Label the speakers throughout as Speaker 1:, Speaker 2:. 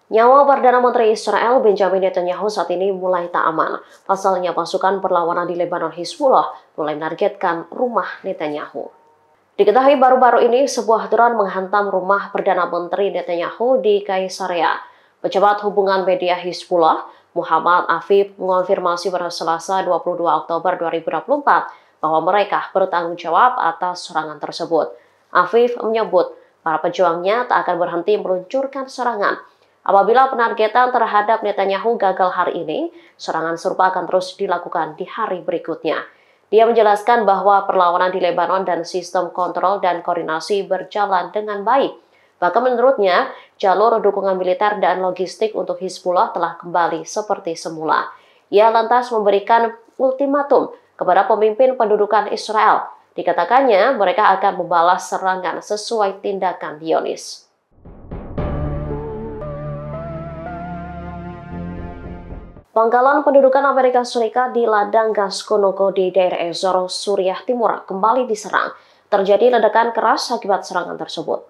Speaker 1: Nyawa Perdana Menteri Israel Benjamin Netanyahu saat ini mulai tak aman. Pasalnya pasukan perlawanan di Lebanon Hizbullah mulai menargetkan rumah Netanyahu. Diketahui baru-baru ini sebuah drone menghantam rumah Perdana Menteri Netanyahu di Kaisaria. Pejabat hubungan media Hizbullah, Muhammad Afif, mengonfirmasi pada Selasa 22 Oktober 2024 bahwa mereka bertanggung jawab atas serangan tersebut. Afif menyebut para pejuangnya tak akan berhenti meluncurkan serangan. Apabila penargetan terhadap Netanyahu gagal hari ini, serangan serupa akan terus dilakukan di hari berikutnya. Dia menjelaskan bahwa perlawanan di Lebanon dan sistem kontrol dan koordinasi berjalan dengan baik. Bahkan menurutnya, jalur dukungan militer dan logistik untuk Hizbullah telah kembali seperti semula. Ia lantas memberikan ultimatum kepada pemimpin pendudukan Israel. Dikatakannya mereka akan membalas serangan sesuai tindakan Zionis. Pangkalan pendudukan Amerika Serikat di ladang gas Konogo di daerah Ezor, Suriah Timur kembali diserang. Terjadi ledakan keras akibat serangan tersebut.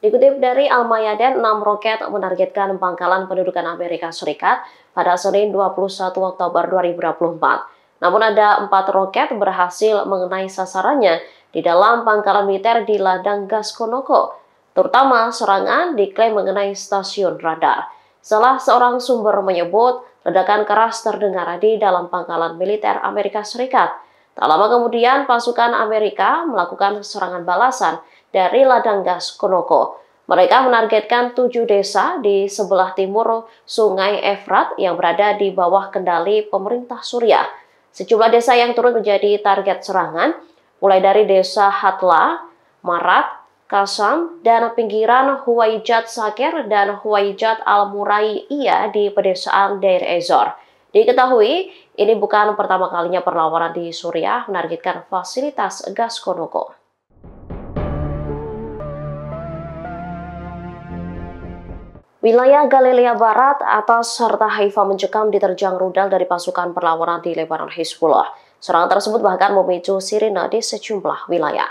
Speaker 1: Dikutip dari Al-Mayadin, 6 roket menargetkan pangkalan pendudukan Amerika Serikat pada Senin 21 Oktober 2024. Namun ada 4 roket berhasil mengenai sasarannya di dalam pangkalan militer di ladang gas Konogo. Terutama serangan diklaim mengenai stasiun radar. Salah seorang sumber menyebut ledakan keras terdengar di dalam pangkalan militer Amerika Serikat. Tak lama kemudian, pasukan Amerika melakukan serangan balasan dari ladang gas Konogo. Mereka menargetkan 7 desa di sebelah timur Sungai Efrat yang berada di bawah kendali pemerintah Suriah. Sejumlah desa yang turut menjadi target serangan, mulai dari desa Hatla, Marat, Kasam, dan pinggiran Huwaijat Sakir dan Huwaijat Al-Murai'iyah di pedesaan Deir Ezor. Diketahui, ini bukan pertama kalinya perlawanan di Suriah menargetkan fasilitas gas Konogo. Wilayah Galilea Barat, atas serta Haifa mencekam diterjang rudal dari pasukan perlawanan di Lebanon Hizbullah. Serangan tersebut bahkan memicu sirine di sejumlah wilayah.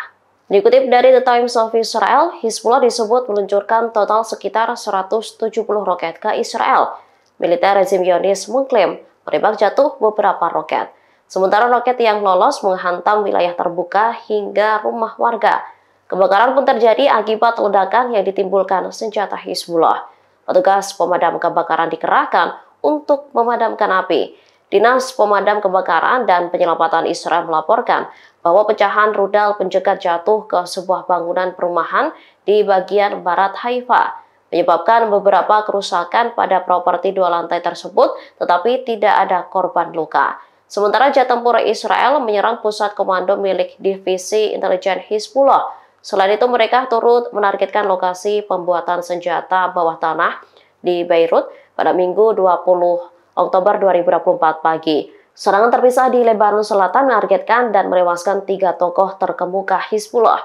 Speaker 1: Dikutip dari The Times of Israel, Hizbullah disebut meluncurkan total sekitar 170 roket ke Israel. Militer rezim Zionis mengklaim menembak jatuh beberapa roket. Sementara roket yang lolos menghantam wilayah terbuka hingga rumah warga. Kebakaran pun terjadi akibat ledakan yang ditimbulkan senjata Hizbullah. Petugas pemadam kebakaran dikerahkan untuk memadamkan api. Dinas Pemadam Kebakaran dan Penyelamatan Israel melaporkan bahwa pecahan rudal pencegat jatuh ke sebuah bangunan perumahan di bagian barat Haifa, menyebabkan beberapa kerusakan pada properti 2 lantai tersebut, tetapi tidak ada korban luka. Sementara jet tempur Israel menyerang pusat komando milik Divisi Intelijen Hizbullah. Selain itu, mereka turut menargetkan lokasi pembuatan senjata bawah tanah di Beirut pada Minggu 20 Oktober 2024 pagi. Serangan terpisah di Lebanon Selatan menargetkan dan menewaskan 3 tokoh terkemuka Hizbullah.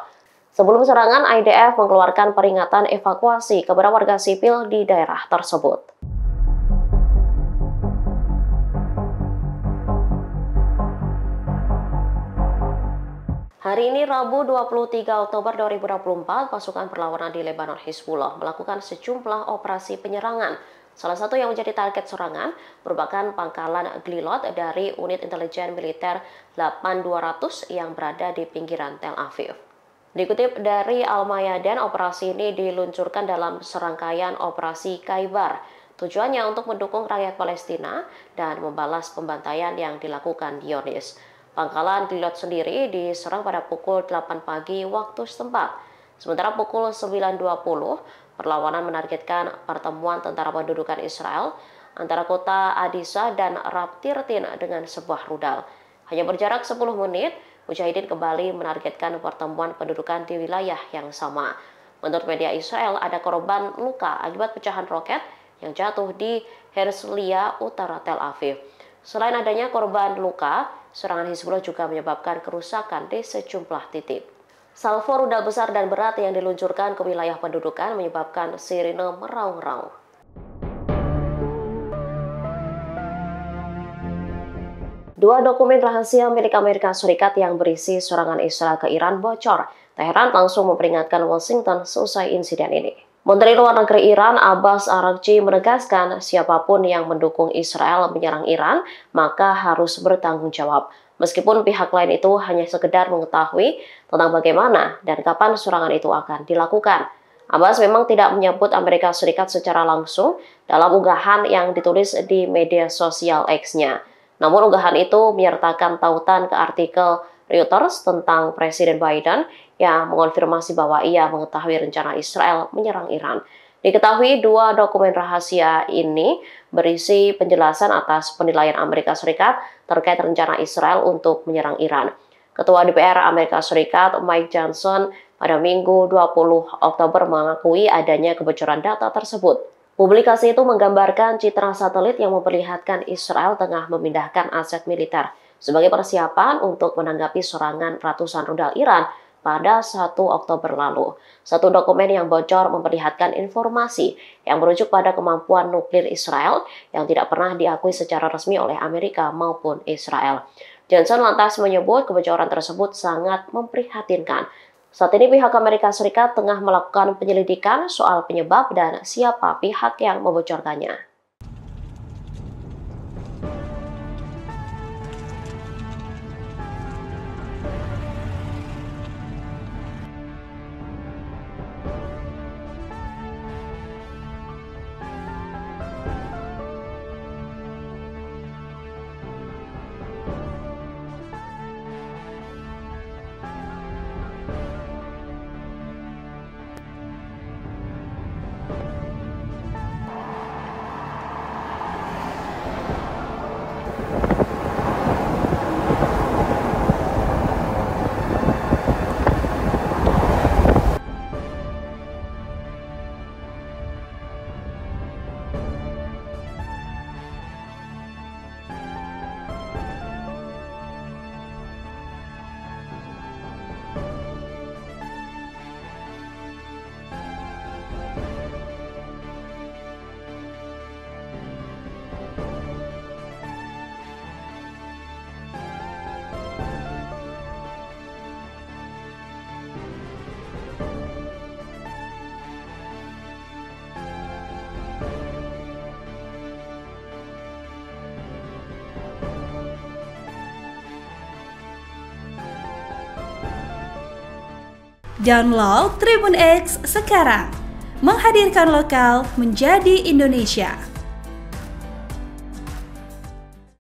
Speaker 1: Sebelum serangan, IDF mengeluarkan peringatan evakuasi kepada warga sipil di daerah tersebut. Hari ini Rabu 23 Oktober 2024, pasukan perlawanan di Lebanon Hizbullah melakukan sejumlah operasi penyerangan. Salah satu yang menjadi target serangan merupakan pangkalan Glilot dari unit intelijen militer 8200 yang berada di pinggiran Tel Aviv. Dikutip dari Al-Mayadin, operasi ini diluncurkan dalam serangkaian operasi Khaibar. Tujuannya untuk mendukung rakyat Palestina dan membalas pembantaian yang dilakukan Zionis. Pangkalan Glilot sendiri diserang pada pukul 8 pagi waktu setempat. Sementara pukul 9.20, perlawanan menargetkan pertemuan tentara pendudukan Israel antara kota Adisa dan Raptirtin dengan sebuah rudal. Hanya berjarak 10 menit, Mujahidin kembali menargetkan pertemuan pendudukan di wilayah yang sama. Menurut media Israel, ada korban luka akibat pecahan roket yang jatuh di Herzliya, utara Tel Aviv. Selain adanya korban luka, serangan Hizbullah juga menyebabkan kerusakan di sejumlah titik. Salvo rudal besar dan berat yang diluncurkan ke wilayah pendudukan menyebabkan sirine meraung-raung. Dua dokumen rahasia milik Amerika Serikat yang berisi serangan Israel ke Iran bocor. Teheran langsung memperingatkan Washington seusai insiden ini. Menteri Luar Negeri Iran Abbas Araghchi menegaskan siapapun yang mendukung Israel menyerang Iran maka harus bertanggung jawab. Meskipun pihak lain itu hanya sekedar mengetahui tentang bagaimana dan kapan serangan itu akan dilakukan. Abbas memang tidak menyebut Amerika Serikat secara langsung dalam unggahan yang ditulis di media sosial X-nya. Namun unggahan itu menyertakan tautan ke artikel Reuters tentang Presiden Biden yang mengonfirmasi bahwa ia mengetahui rencana Israel menyerang Iran. Diketahui dua dokumen rahasia ini berisi penjelasan atas penilaian Amerika Serikat terkait rencana Israel untuk menyerang Iran. Ketua DPR Amerika Serikat Mike Johnson pada Minggu 20 Oktober mengakui adanya kebocoran data tersebut. Publikasi itu menggambarkan citra satelit yang memperlihatkan Israel tengah memindahkan aset militer sebagai persiapan untuk menanggapi serangan ratusan rudal Iran pada 1 Oktober lalu. Satu dokumen yang bocor memperlihatkan informasi yang merujuk pada kemampuan nuklir Israel yang tidak pernah diakui secara resmi oleh Amerika maupun Israel. Johnson lantas menyebut kebocoran tersebut sangat memprihatinkan. Saat ini pihak Amerika Serikat tengah melakukan penyelidikan soal penyebab dan siapa pihak yang membocorkannya.
Speaker 2: Download Tribun X sekarang, menghadirkan lokal menjadi Indonesia.